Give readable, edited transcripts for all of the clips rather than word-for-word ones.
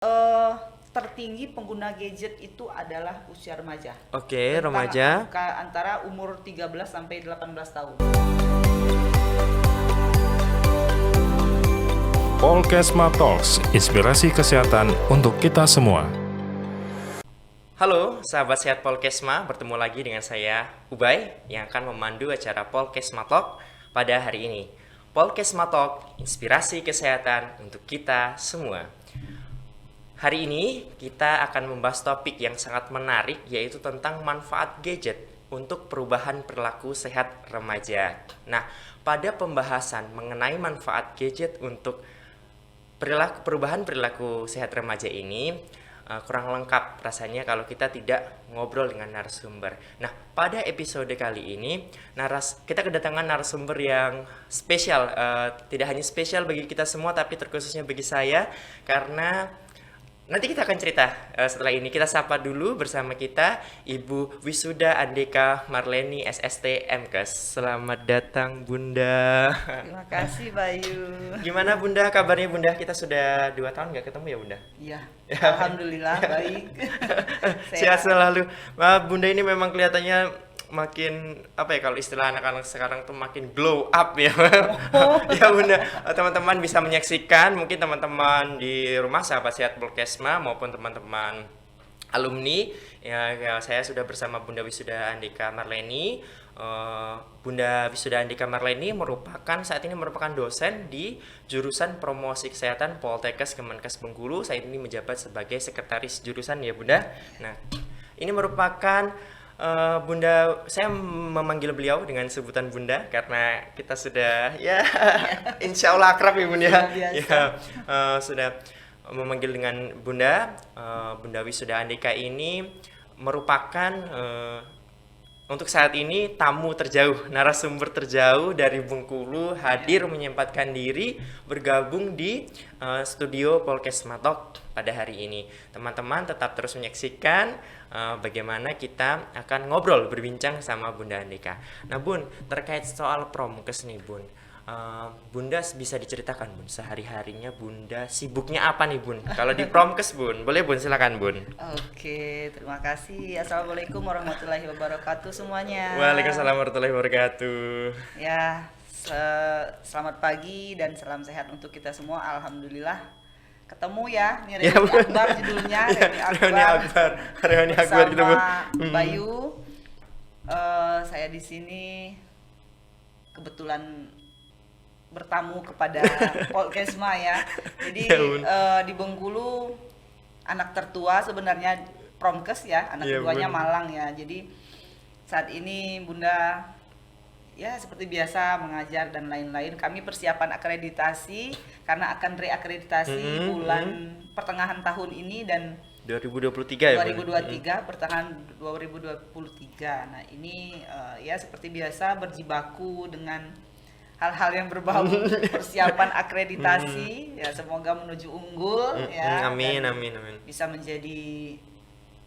eh Tertinggi pengguna gadget itu adalah usia remaja. Oke, Rentang remaja. antara umur 13 sampai 18 tahun. Polkesma Talks, inspirasi kesehatan untuk kita semua. Halo, sahabat sehat Polkesma, bertemu lagi dengan saya, Ubay, yang akan memandu acara Polkesma Talk pada hari ini. Polkesma Talk, inspirasi kesehatan untuk kita semua. Hari ini kita akan membahas topik yang sangat menarik, yaitu tentang manfaat gadget untuk perubahan perilaku sehat remaja. Nah, pada pembahasan mengenai manfaat gadget untuk perubahan perilaku sehat remaja ini kurang lengkap rasanya kalau kita tidak ngobrol dengan narasumber. Nah, pada episode kali ini kita kedatangan narasumber yang spesial, tidak hanya spesial bagi kita semua tapi terkhususnya bagi saya, karena nanti kita akan cerita setelah ini. Kita sapa dulu bersama kita Ibu Wisuda Andika Marleni SST MKes. Selamat datang Bunda. Terima kasih Bayu. Gimana Bunda kabarnya Bunda? Kita sudah 2 tahun nggak ketemu ya Bunda? Iya, alhamdulillah baik. Sehat selalu. Bunda ini memang kelihatannya makin kalau istilah anak-anak sekarang tuh makin glow up ya. Ya Bunda, teman-teman bisa menyaksikan, mungkin teman-teman di rumah sahabat sehat Polkesma maupun teman-teman alumni ya, saya sudah bersama Bunda Wisuda Andika Marleni. Bunda Wisuda Andika Marleni saat ini merupakan dosen di jurusan promosi kesehatan Poltekkes Kemenkes Bengkulu. Saat ini menjabat sebagai sekretaris jurusan ya Bunda. Nah, ini merupakan Bunda, saya memanggil beliau dengan sebutan Bunda karena kita sudah insya Allah akrab ya Bunda sudah memanggil dengan Bunda. Bunda Wisuda Andika ini merupakan untuk saat ini tamu terjauh, narasumber terjauh dari Bengkulu, hadir menyempatkan diri bergabung di studio Polkesma Talk pada hari ini. Teman-teman tetap terus menyaksikan bagaimana kita akan ngobrol berbincang sama Bunda Andika. Nah Bun, terkait soal promkes nih Bun, Bunda bisa diceritakan Bun, sehari-harinya Bunda sibuknya apa nih Bun? Kalau di promkes Bun, boleh Bun, silakan Bun. Oke, terima kasih. Assalamualaikum warahmatullahi wabarakatuh semuanya. Waalaikumsalam warahmatullahi wabarakatuh. Ya, selamat pagi dan salam sehat untuk kita semua. Alhamdulillah ketemu ya, ini Reuni Akbar judulnya, Reuni Akbar gitu Bu. Bayu. Saya di sini kebetulan bertamu kepada Polkesma ya. Jadi di Bengkulu anak tertua sebenarnya Promkes ya, anak keduanya Malang ya. Jadi saat ini Bunda ya seperti biasa mengajar dan lain-lain. Kami persiapan akreditasi karena akan reakreditasi bulan pertengahan tahun ini dan 2023 ya 2023 pertengahan 2023. Nah ini ya seperti biasa berjibaku dengan hal-hal yang berbau persiapan akreditasi ya, semoga menuju unggul ya. Amin. Bisa menjadi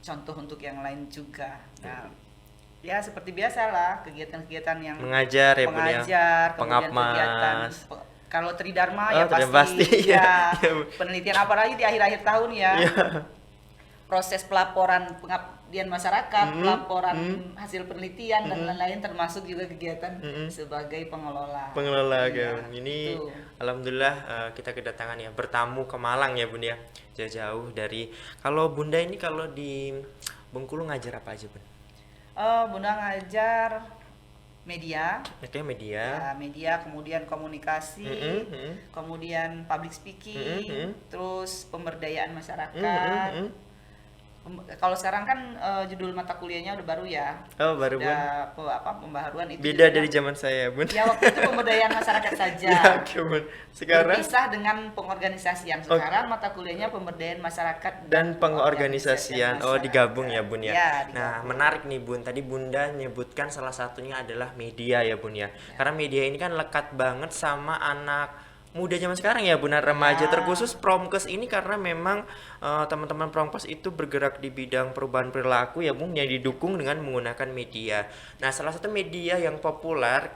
contoh untuk yang lain juga. Nah, ya seperti biasalah kegiatan-kegiatan yang mengajar ya kemudian kegiatan kalau Tridharma ya pasti ya. Penelitian apalagi di akhir-akhir tahun ya. Proses pelaporan pengabdian masyarakat, pelaporan hasil penelitian dan lain-lain, termasuk juga kegiatan sebagai pengelola. Ya. Ini itu. Alhamdulillah kita kedatangan ya, bertamu ke Malang ya Bun ya, jauh-jauh dari. Kalau Bunda ini kalau di Bengkulu ngajar apa aja Bun? Bunda ngajar media. Oke, media. Ya, media, kemudian komunikasi, kemudian public speaking, terus pemberdayaan masyarakat. Kalau sekarang kan judul mata kuliahnya udah baru ya. Oh, baru Bun. Pembaharuan itu. Beda dari zaman saya Bun. Ya waktu itu pemberdayaan masyarakat saja. Ya, oke Bun. Sekarang berpisah dengan pengorganisasian. Sekarang mata kuliahnya pemberdayaan masyarakat dan pengorganisasian. Oh, digabung ya Bun ya. Digabung. Nah, menarik nih Bun. Tadi Bunda menyebutkan salah satunya adalah media ya Bun ya. Karena media ini kan lekat banget sama anak muda zaman sekarang ya Bunda, remaja Ya. terkhusus Promkes ini karena memang teman-teman Promkes itu bergerak di bidang perubahan perilaku ya Bung, yang didukung dengan menggunakan media. Nah, salah satu media yang populer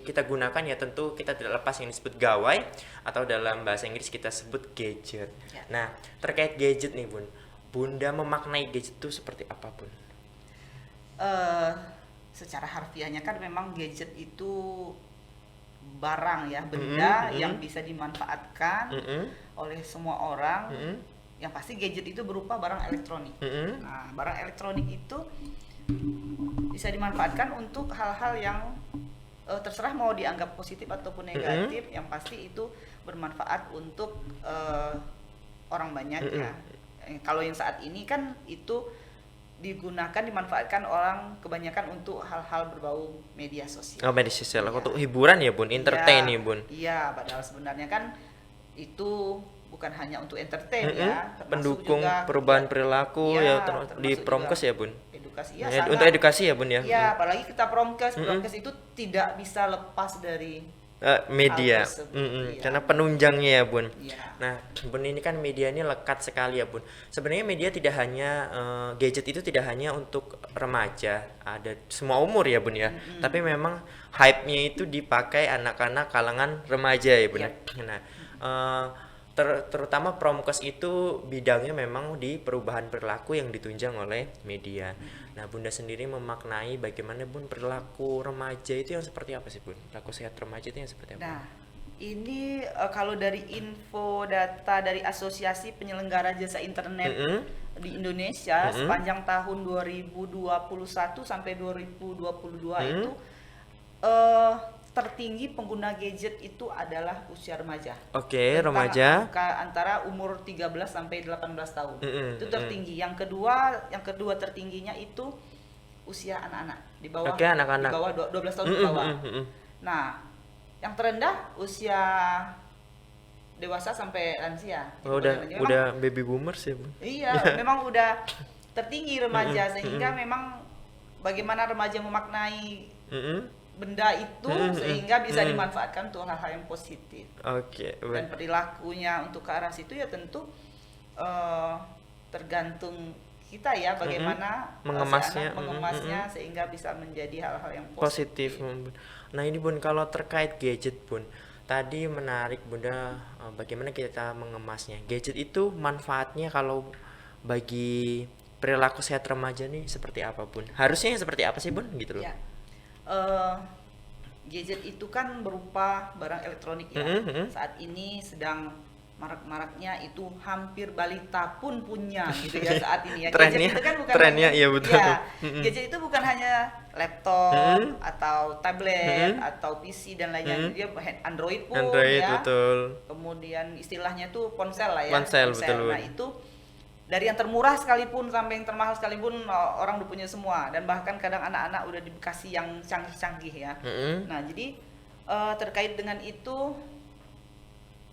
kita gunakan ya tentu kita tidak lepas yang disebut gawai atau dalam bahasa Inggris kita sebut gadget. Ya. Nah, terkait gadget nih Bun, Bunda memaknai gadget itu seperti apa Bun? Secara harfiahnya kan memang gadget itu barang ya, benda yang bisa dimanfaatkan oleh semua orang. Yang pasti gadget itu berupa barang elektronik. Nah, barang elektronik itu bisa dimanfaatkan untuk hal-hal yang terserah mau dianggap positif ataupun negatif. Yang pasti itu bermanfaat untuk orang banyak ya. Kalau yang saat ini kan itu dimanfaatkan orang kebanyakan untuk hal-hal berbau media sosial. Oh, media sosial Iya. untuk hiburan ya Bun, entertain ya Bun. Iya, padahal sebenarnya kan itu bukan hanya untuk entertain ya, termasuk Pendukung juga perubahan perilaku ya termasuk di juga Promkes ya Bun. edukasi ya, Ya, sangat. untuk edukasi ya Bun ya. Iya, apalagi kita Promkes itu tidak bisa lepas dari Media. hal tersebut, iya. Karena penunjangnya ya Bun. Iya. Nah, Bun, ini kan media ini lekat sekali ya Bun. Sebenarnya media tidak hanya gadget itu tidak hanya untuk remaja, ada semua umur ya Bun ya. Tapi memang hype-nya itu dipakai anak-anak kalangan remaja ya Bun. Iya. Nah, terutama Promkes itu bidangnya memang di perubahan perilaku yang ditunjang oleh media. Nah, Bunda sendiri memaknai bagaimana Bun perilaku remaja itu yang seperti apa sih Bun? Perilaku sehat remaja itu yang seperti apa? Nah, ini kalau dari info data dari Asosiasi Penyelenggara Jasa Internet di Indonesia sepanjang tahun 2021 sampai 2022 itu tertinggi pengguna gadget itu adalah usia remaja. Oke, Rentang remaja. angka antara umur 13 sampai 18 tahun. Itu tertinggi. Yang kedua tertingginya itu usia anak-anak di bawah Oke, anak-anak. di bawah 12 tahun ke bawah. Nah, yang terendah usia dewasa sampai lansia. Oh, Memang- udah baby boomers ya Bun. Iya, memang udah tertinggi remaja sehingga memang bagaimana remaja memaknai benda itu sehingga bisa dimanfaatkan untuk hal-hal yang positif. Oke, Dan perilakunya untuk ke arah situ ya tentu tergantung kita ya bagaimana Mengemasnya, si anak mengemasnya sehingga bisa menjadi hal-hal yang positif. Bun. Nah, ini Bun, kalau terkait gadget Bun, tadi menarik Bunda bagaimana kita mengemasnya. Gadget itu manfaatnya kalau bagi perilaku sehat remaja nih seperti apa Bun? Harusnya seperti apa sih Bun gitu loh? Ya. Gadget itu kan berupa barang elektronik ya. Saat ini sedang marak-maraknya itu hampir balita pun punya gitu ya saat ini ya. Trennya- Gadget itu kan bukan trennya, hanya, iya betul. ya, gadget itu bukan hanya laptop atau tablet atau PC dan lainnya. Dia Android pun Android ya. betul. Kemudian istilahnya tuh ponsel lah ya. Ponsel, betul. Nah, itu dari yang termurah sekalipun sampai yang termahal sekalipun orang udah punya semua, dan bahkan kadang anak-anak udah dikasih yang canggih-canggih ya. Nah, jadi terkait dengan itu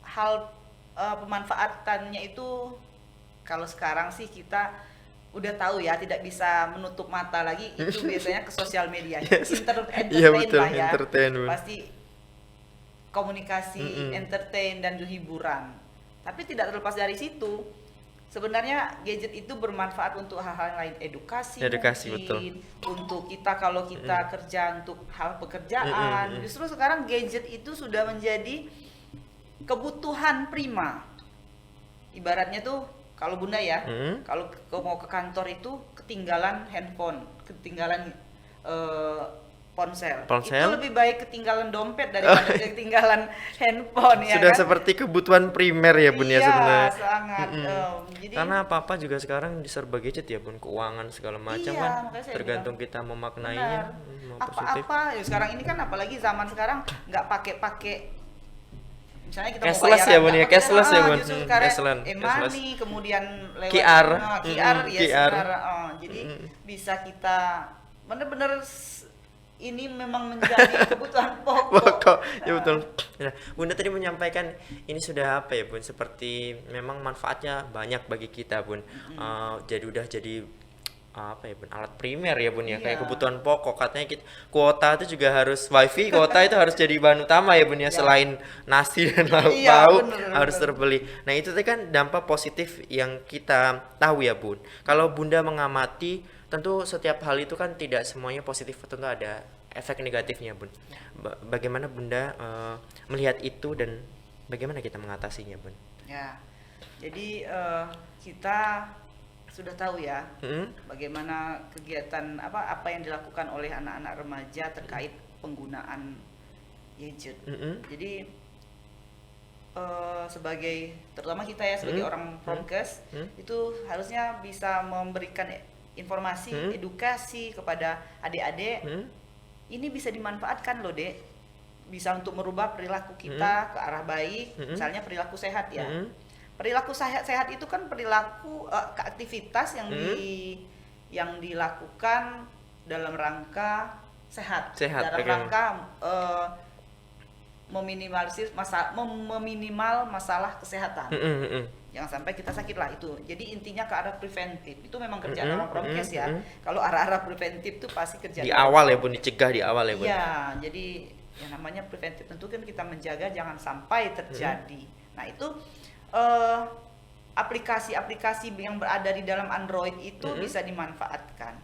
hal pemanfaatannya itu kalau sekarang sih kita udah tahu ya, tidak bisa menutup mata lagi itu biasanya ke sosial media. Entertain Iya, betul, lah ya. entertain, Bun. Pasti komunikasi, entertain dan hiburan. Tapi tidak terlepas dari situ, sebenarnya gadget itu bermanfaat untuk hal-hal lain, edukasi mungkin, untuk kita kalau kita kerja untuk hal pekerjaan. Justru sekarang gadget itu sudah menjadi kebutuhan prima. Ibaratnya tuh kalau Bunda ya, kalau mau ke kantor itu ketinggalan handphone, ketinggalan ponsel. Itu lebih baik ketinggalan dompet daripada ketinggalan handphone ya. Sudah kan? seperti kebutuhan primer ya Bun ya sebenarnya. Iya, sangat. Jadi karena apa-apa juga sekarang diserba gadget ya Bun, keuangan segala macam Iya, kan makanya saya tergantung bilang, kita memaknainya. Mau positif. Apa-apa ya sekarang ini kan, apalagi zaman sekarang nggak pakai misalnya kita Cashless mau ya, Bun, ya? nggak pakai, Cashless ya, Bun. justru sekarang Cashless. e-money, kemudian lewat QR. QR ya QR. sekarang. Jadi bisa kita bener-bener ini memang menjadi kebutuhan Pokok, ya betul. Nah, Bunda tadi menyampaikan ini sudah apa ya Bun, seperti memang manfaatnya banyak bagi kita Bun. Jadi apa ya bun, alat primer ya bun ya, kayak Iya. kebutuhan pokok. Katanya kuota itu juga harus wifi, kuota itu harus jadi bahan utama ya bun ya, Iya. selain nasi dan lauk Iya, pauk bener, harus bener. terbeli. Nah itu tadi kan dampak positif yang kita tahu ya bun. Kalau bunda mengamati, tentu setiap hal itu kan tidak semuanya positif, tentu ada efek negatifnya bun. Bagaimana bunda melihat itu dan bagaimana kita mengatasinya bun? Ya, jadi kita sudah tahu ya bagaimana kegiatan apa yang dilakukan oleh anak-anak remaja terkait penggunaan gadget. Jadi sebagai terutama kita ya sebagai orang promkes itu harusnya bisa memberikan informasi, edukasi kepada adik-adik. Ini bisa dimanfaatkan loh, Dek. Bisa untuk merubah perilaku kita ke arah baik, misalnya perilaku sehat ya. Perilaku sehat itu kan perilaku aktivitas yang dilakukan dalam rangka sehat. Dalam rangka meminimal masalah kesehatan. Jangan sampai kita sakit lah itu. Jadi intinya ke arah preventif. Itu memang kerjaan orang promkes ya. Kalau arah-arah preventif itu pasti kerjaan di awal ya bun, dicegah di awal ya bun. Iya, jadi yang namanya preventif tentu kan kita menjaga jangan sampai terjadi. Nah itu aplikasi-aplikasi yang berada di dalam Android itu bisa dimanfaatkan.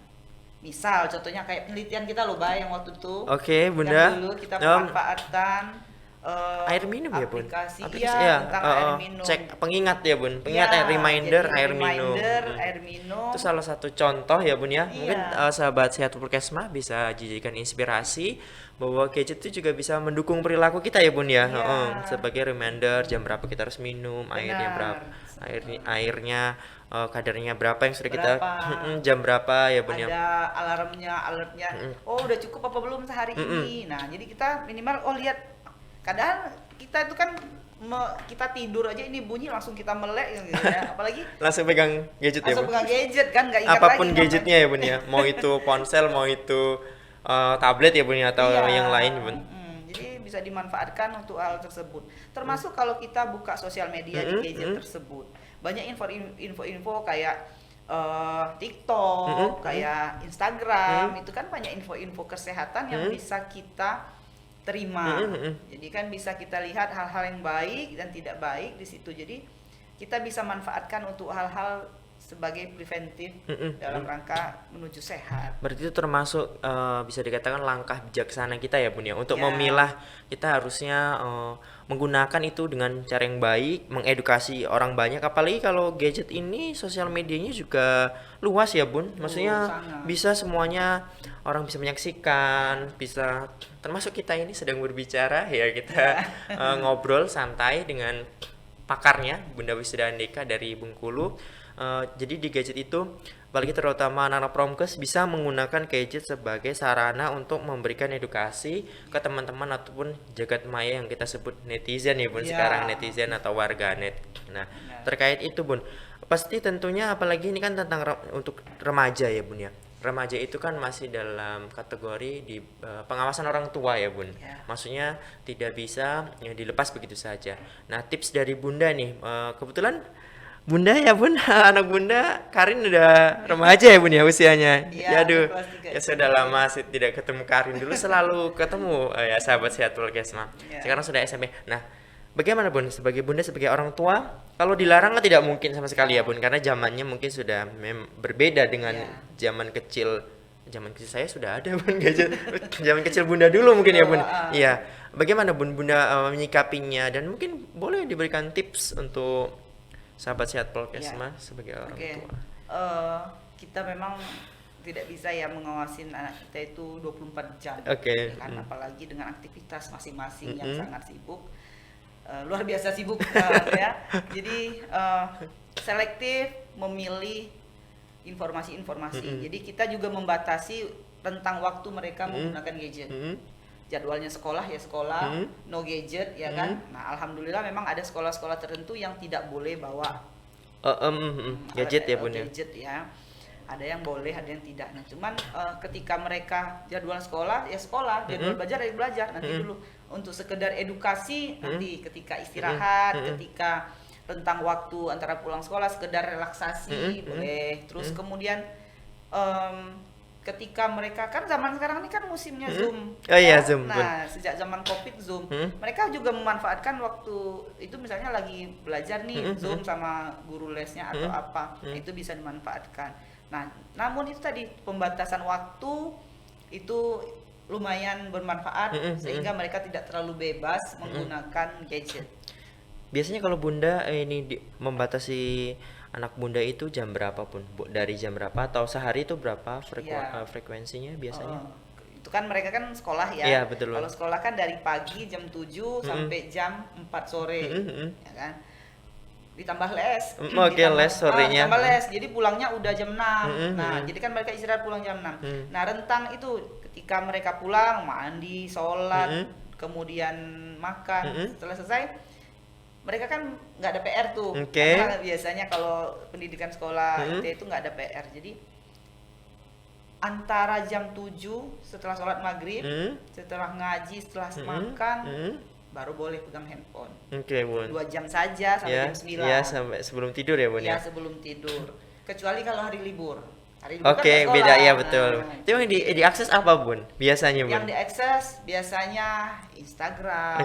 Misal contohnya kayak penelitian kita loh Bay yang waktu itu. Oke, Bunda. Yang dulu kita memanfaatkan air minum ya bun. Aplikasi ya, tentang air minum. Cek pengingat ya bun. Pengingat Ya, reminder jadi air minum. air minum. Itu salah satu contoh ya bun ya. Iya. Mungkin sahabat sehat Purkesma bisa dijadikan inspirasi bahwa gadget itu juga bisa mendukung perilaku kita ya bun ya. Iya. Sebagai reminder jam berapa kita harus minum, airnya Benar. berapa, airnya kadarnya berapa yang sudah kita Berapa. jam berapa ya bun ya. Ada alarmnya. Oh udah cukup apa belum sehari ini. Nah jadi kita minimal lihat. Kadang kita itu kan kita tidur aja ini bunyi langsung kita melek gitu ya. Apalagi Langsung pegang gadget ya langsung bun. pegang gadget kan nggak ingat Apapun lagi gadgetnya ya bun ya, mau itu ponsel, mau itu tablet ya bun ya, atau Iya. yang lain bun. Jadi bisa dimanfaatkan untuk hal tersebut. Termasuk kalau kita buka sosial media di gadget tersebut, banyak info-info kayak TikTok, kayak Instagram, itu kan banyak info-info kesehatan yang bisa kita terima. Jadi kan bisa kita lihat hal-hal yang baik dan tidak baik di situ. Jadi kita bisa manfaatkan untuk hal-hal sebagai preventif dalam rangka menuju sehat. Berarti itu termasuk bisa dikatakan langkah bijaksana kita ya bun ya, untuk Ya. memilah. Kita harusnya menggunakan itu dengan cara yang baik, mengedukasi orang banyak. Apalagi kalau gadget ini sosial medianya juga luas ya bun, maksudnya sangat. bisa semuanya orang bisa menyaksikan, bisa termasuk kita ini sedang berbicara ya, kita ngobrol santai dengan pakarnya Bunda Wisda Andeka dari Bengkulu. Jadi di gadget itu, apalagi terutama anak-anak promkes bisa menggunakan gadget sebagai sarana untuk memberikan edukasi ke teman-teman ataupun jagat maya yang kita sebut netizen ya bun, Ya. sekarang netizen atau warganet. Nah terkait itu bun, pasti tentunya apalagi ini kan tentang untuk remaja ya bun ya. Remaja itu kan masih dalam kategori di pengawasan orang tua ya bun. Ya. Maksudnya tidak bisa dilepas begitu saja. Nah tips dari bunda nih, kebetulan bunda ya bun, anak bunda Karin udah remaja ya bun ya usianya. Iya, Aduh, kelas 3 ya sudah lama sih tidak ketemu Karin. Dulu selalu ketemu ya sahabat sehat Purkesma. Iya. Sekarang sudah SMP. Nah, bagaimana bun sebagai bunda, sebagai orang tua? Kalau dilarang kan tidak mungkin sama sekali ya bun, karena zamannya mungkin sudah berbeda dengan Iya. zaman kecil. Zaman kecil saya sudah ada bun gadget. Zaman kecil bunda dulu mungkin ya bun. Iya. Bagaimana bun bunda menyikapinya, dan mungkin boleh diberikan tips untuk sahabat sehat Purkesma sebagai orang tua. Kita memang tidak bisa ya mengawasin anak kita itu 24 jam. Oke. Kan apalagi dengan aktivitas masing-masing yang sangat sibuk. Luar biasa sibuk ya. Jadi selektif memilih informasi-informasi. Jadi kita juga membatasi tentang waktu mereka menggunakan gadget. Jadwalnya sekolah ya sekolah, no gadget ya kan. Nah, alhamdulillah memang ada sekolah-sekolah tertentu yang tidak boleh bawa gadget ya bun ya. gadget ya. Ada yang boleh, ada yang tidak. Nah, cuman ketika mereka jadwal sekolah ya sekolah, jadwal belajar ya belajar. Nanti dulu untuk sekedar edukasi nanti ketika istirahat, ketika rentang waktu antara pulang sekolah sekedar relaksasi boleh. Terus kemudian ketika mereka kan zaman sekarang ini kan musimnya Zoom. Oh iya, Zoom, Nah, sejak zaman Covid Zoom, mereka juga memanfaatkan waktu itu misalnya lagi belajar nih Zoom sama guru lesnya atau apa, itu bisa dimanfaatkan. Nah, namun itu tadi pembatasan waktu itu lumayan bermanfaat sehingga mereka tidak terlalu bebas menggunakan gadget. Biasanya kalau Bunda membatasi anak Bunda itu jam berapa pun? Dari jam berapa atau sehari itu berapa frekuensinya biasanya? Itu kan mereka kan sekolah ya. Iya, betul. Kalau sekolah kan dari pagi jam 7 sampai jam 4 sore. Ya kan? Ditambah les. Oke, les sorenya. Tambah les. Jadi pulangnya udah jam 6. Nah, jadi kan mereka istirahat pulang jam 6. Nah, rentang itu ketika mereka pulang mandi, sholat, kemudian makan, setelah selesai mereka kan nggak ada PR tuh. Karena biasanya kalau pendidikan sekolah itu nggak ada PR. Jadi antara jam 7 setelah sholat maghrib, setelah ngaji, setelah makan, baru boleh pegang handphone. Bun. 2 jam saja sampai jam 9. Iya, sampai sebelum tidur ya, Bun ya. Iya, sebelum tidur. Kecuali kalau hari libur. Oke, kan beda ya, betul. Itu yang diakses apa, Bun? Biasanya, Bun? Yang diakses biasanya Instagram,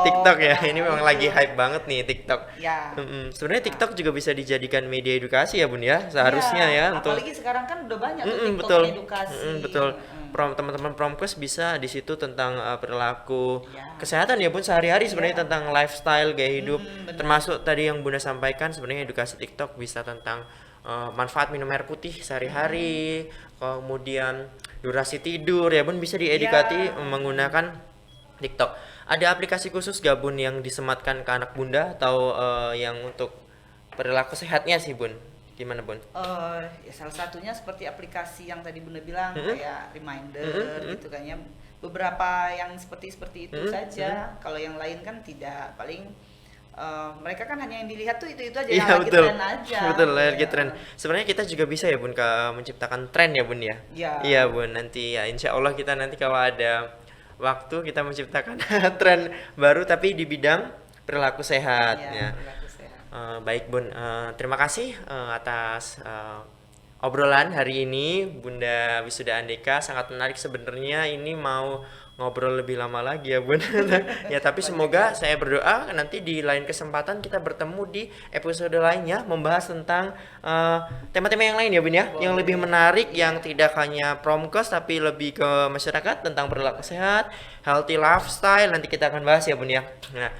TikTok ya. Ini memang lagi hype banget nih TikTok. Ya. Sebenarnya TikTok juga bisa dijadikan media edukasi ya, Bun ya. Seharusnya ya untuk apalagi sekarang kan udah banyak tuh TikTok betul. edukasi. Betul. Teman-teman Promkes bisa di situ tentang perilaku kesehatan ya, Bun, sehari-hari sebenarnya tentang lifestyle gaya hidup. Termasuk tadi yang Bunda sampaikan sebenarnya edukasi TikTok bisa tentang manfaat minum air putih sehari-hari, kemudian durasi tidur ya, Bun, bisa diedukasi menggunakan TikTok. Ada aplikasi khusus gak, Bun, yang disematkan ke anak Bunda atau yang untuk perilaku sehatnya sih, Bun? Gimana, Bun? Ya salah satunya seperti aplikasi yang tadi Bunda bilang kayak reminder gitu kan ya. Beberapa yang seperti itu saja. Kalau yang lain kan tidak, paling mereka kan hanya yang dilihat tuh itu aja, yang lagi tren aja. Betul, lagi tren. Sebenarnya kita juga bisa ya, Bun, menciptakan tren ya, Bun ya. Iya, Bun, nanti ya insya Allah kita nanti kalau ada waktu kita menciptakan tren baru tapi di bidang perilaku sehat ya. Perilaku sehat. Baik, Bun, terima kasih atas obrolan hari ini, Bunda Wisuda Andeka. Sangat menarik sebenarnya, ini mau ngobrol lebih lama lagi ya, Bun. Ya, tapi semoga saya berdoa nanti di lain kesempatan kita bertemu di episode lainnya membahas tentang tema-tema yang lain ya, Bun ya. Yang lebih menarik, yang tidak hanya Promkes tapi lebih ke masyarakat tentang perilaku sehat, healthy lifestyle. Nanti kita akan bahas ya, Bun ya. Nah,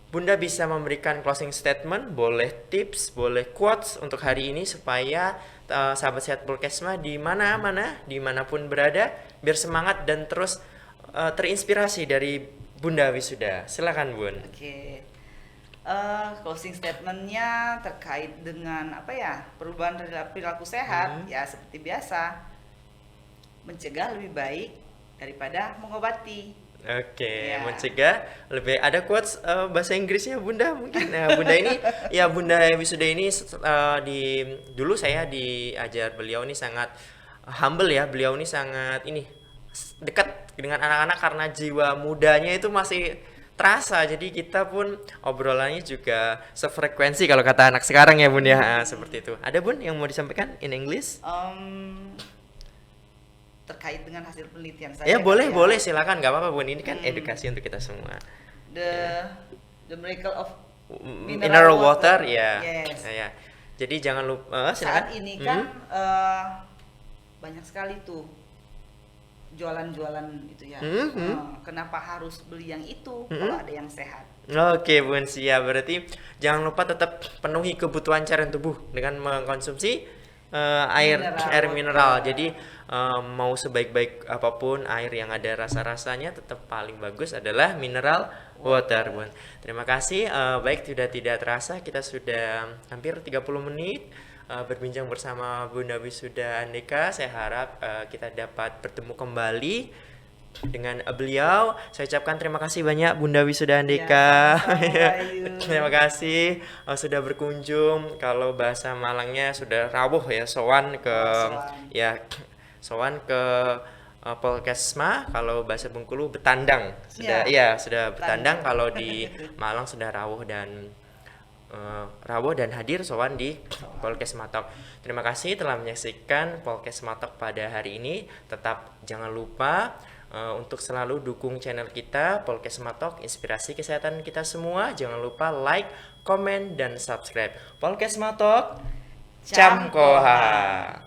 Bunda bisa memberikan closing statement, boleh tips, boleh quotes untuk hari ini supaya sahabat sehat Pulkesma dimanapun berada biar semangat dan terus terinspirasi dari Bunda Wisuda. Silakan, Bun. Oke. Closing statementnya terkait dengan apa ya, perubahan perilaku sehat ya, seperti biasa, mencegah lebih baik daripada mengobati. Oke, mencegah lebih. Ada quotes bahasa Inggrisnya, Bunda, mungkin. Nah, Bunda ini ya, Bunda Wisuda ini dulu saya diajar, beliau ini sangat humble ya, beliau ini sangat dekat dengan anak-anak karena jiwa mudanya itu masih terasa. Jadi kita pun obrolannya juga sefrekuensi kalau kata anak sekarang ya, Bun ya. Seperti itu. Ada, Bun, yang mau disampaikan in English? Terkait dengan hasil penelitian saya. Ya, boleh silakan, nggak apa-apa, Bun. Ini kan edukasi untuk kita semua. The miracle of mineral water ya. Yes. Ya. Jadi jangan lupa silakan. Saat ini kan banyak sekali tuh jualan-jualan itu ya. Kenapa harus beli yang itu kalau ada yang sehat? Oke, Bun, siap. Berarti jangan lupa tetap penuhi kebutuhan cairan tubuh dengan mengkonsumsi air mineral. Jadi mau sebaik-baik apapun air yang ada rasa-rasanya, tetap paling bagus adalah mineral water, Bun. Terima kasih. Baik, tidak terasa kita sudah hampir 30 menit berbincang bersama Bunda Wisuda Andeka. Saya harap kita dapat bertemu kembali dengan beliau. Saya ucapkan terima kasih banyak, Bunda Wisuda Andeka. Terima kasih sudah berkunjung. Kalau bahasa Malangnya sudah rawuh ya, sowan ke Polkesma. Kalau bahasa Bengkulu betandang. Sudah bertandang. Kalau di Malang sudah rawuh dan rawuh dan hadir sowan di Podcast Matok. Terima kasih telah menyaksikan Podcast Matok pada hari ini. Tetap jangan lupa untuk selalu dukung channel kita Podcast Matok, inspirasi kesehatan kita semua. Jangan lupa like, komen, dan subscribe. Podcast Matok, Camkoha.